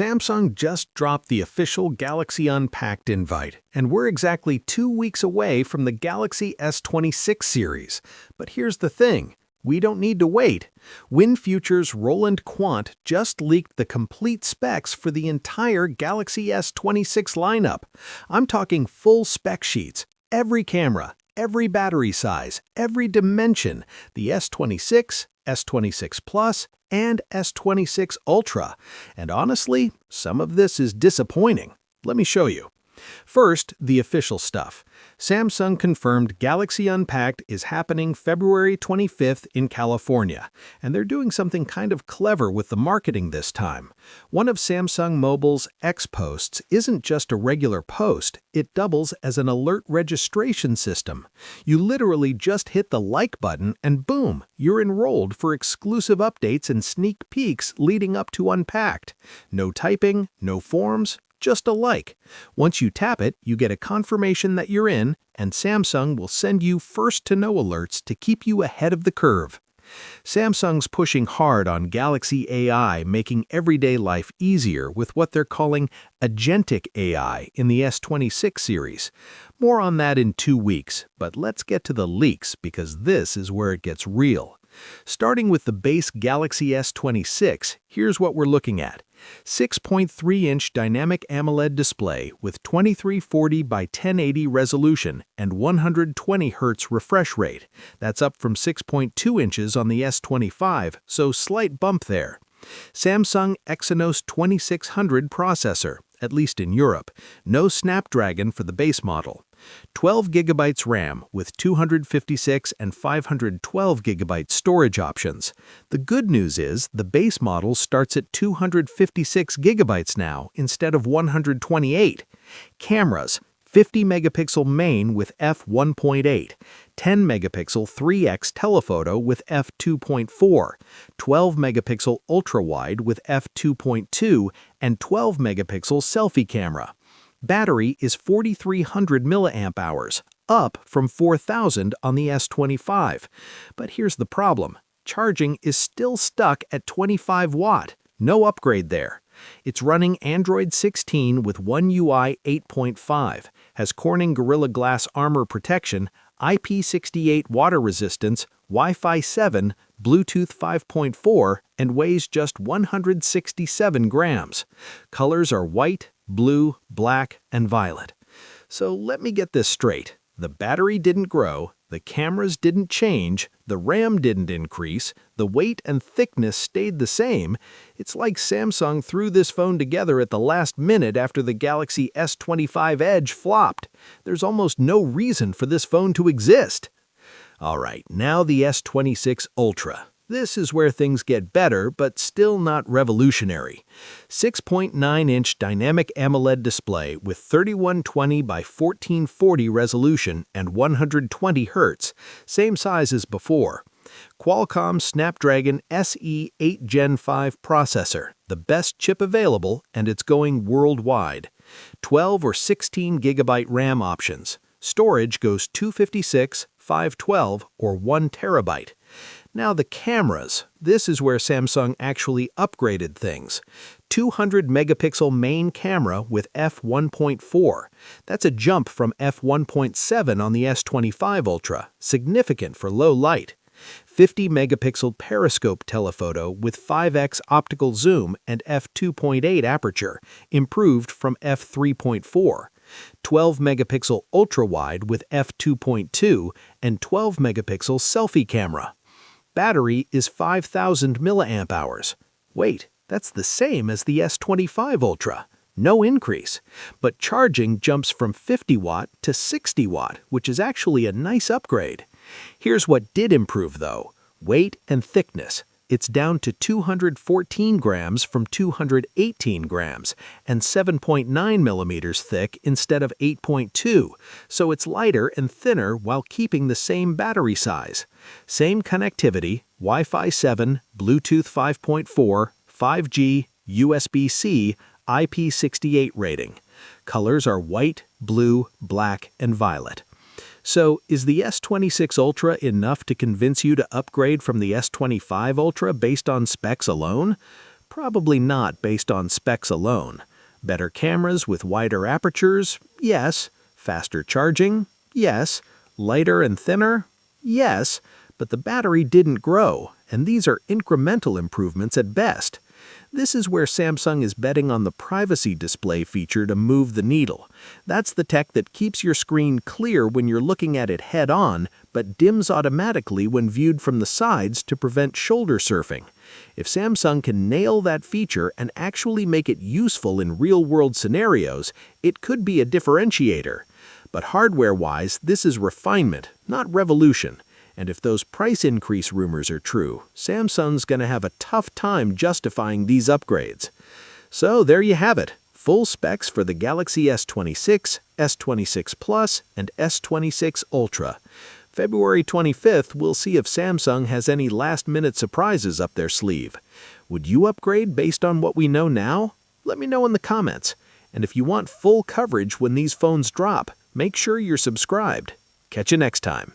Samsung just dropped the official Galaxy Unpacked invite, and we're exactly 2 weeks away from the Galaxy S26 series. But here's the thing, we don't need to wait. WinFuture's Roland Quant just leaked the complete specs for the entire Galaxy S26 lineup. I'm talking full spec sheets, every camera, every battery size, every dimension, the S26, S26 Plus, and S26 Ultra. And honestly, some of this is disappointing. Let me show you. First, the official stuff. Samsung confirmed Galaxy Unpacked is happening February 25th in California, and they're doing something kind of clever with the marketing this time. One of Samsung Mobile's X posts isn't just a regular post, it doubles as an alert registration system. You literally just hit the like button and boom, you're enrolled for exclusive updates and sneak peeks leading up to Unpacked. No typing, no forms, just a like. Once you tap it, you get a confirmation that you're in, and Samsung will send you first-to-know alerts to keep you ahead of the curve. Samsung's pushing hard on Galaxy AI, making everyday life easier with what they're calling agentic AI in the S26 series. More on that in 2 weeks, but let's get to the leaks because this is where it gets real. Starting with the base Galaxy S26, here's what we're looking at. 6.3-inch dynamic AMOLED display with 2340 by 1080 resolution and 120 Hz refresh rate. That's up from 6.2 inches on the S25, so slight bump there. Samsung Exynos 2600 processor, at least in Europe. No Snapdragon for the base model. 12 GB RAM with 256 and 512 GB storage options. The good news is the base model starts at 256 GB now instead of 128. Cameras: 50-megapixel main with f1.8, 10-megapixel 3x telephoto with f2.4, 12-megapixel ultra-wide with f2.2, and 12-megapixel selfie camera. Battery is 4,300 mAh, up from 4,000 on the S25. But here's the problem. Charging is still stuck at 25 watt. No upgrade there. It's running Android 16 with One UI 8.5, has Corning Gorilla Glass armor protection, IP68 water resistance, Wi-Fi 7, Bluetooth 5.4, and weighs just 167 grams. Colors are white, blue, black, and violet. So let me get this straight. The battery didn't grow, the cameras didn't change, the RAM didn't increase, the weight and thickness stayed the same. It's like Samsung threw this phone together at the last minute after the Galaxy S25 Edge flopped. There's almost no reason for this phone to exist. Alright, now the S26 Ultra. This is where things get better, but still not revolutionary. 6.9-inch dynamic AMOLED display with 3120 by 1440 resolution and 120 Hz, same size as before. Qualcomm Snapdragon SE 8 Gen 5 processor, the best chip available, and it's going worldwide. 12 or 16 GB RAM options. Storage goes 256, 512, or 1 TB. Now the cameras. This is where Samsung actually upgraded things. 200-megapixel main camera with f1.4. That's a jump from f1.7 on the S25 Ultra, significant for low light. 50-megapixel periscope telephoto with 5x optical zoom and f2.8 aperture, improved from f3.4. 12-megapixel ultra-wide with f2.2 and 12-megapixel selfie camera. Battery is 5,000 mAh. Wait, that's the same as the S25 Ultra. No increase. But charging jumps from 50 watt to 60 watt, which is actually a nice upgrade. Here's what did improve though. Weight and thickness. It's down to 214 grams from 218 grams and 7.9 millimeters thick instead of 8.2, so it's lighter and thinner while keeping the same battery size. Same connectivity, Wi-Fi 7, Bluetooth 5.4, 5G, USB-C, IP68 rating. Colors are white, blue, black, and violet. So, is the S26 Ultra enough to convince you to upgrade from the S25 Ultra based on specs alone? Probably not based on specs alone. Better cameras with wider apertures? Yes. Faster charging? Yes. Lighter and thinner? Yes. But the battery didn't grow, and these are incremental improvements at best. This is where Samsung is betting on the privacy display feature to move the needle. That's the tech that keeps your screen clear when you're looking at it head-on, but dims automatically when viewed from the sides to prevent shoulder surfing. If Samsung can nail that feature and actually make it useful in real-world scenarios, it could be a differentiator. But hardware-wise, this is refinement, not revolution. And if those price increase rumors are true, Samsung's going to have a tough time justifying these upgrades. So there you have it. Full specs for the Galaxy S26, S26 Plus, and S26 Ultra. February 25th, we'll see if Samsung has any last-minute surprises up their sleeve. Would you upgrade based on what we know now? Let me know in the comments. And if you want full coverage when these phones drop, make sure you're subscribed. Catch you next time.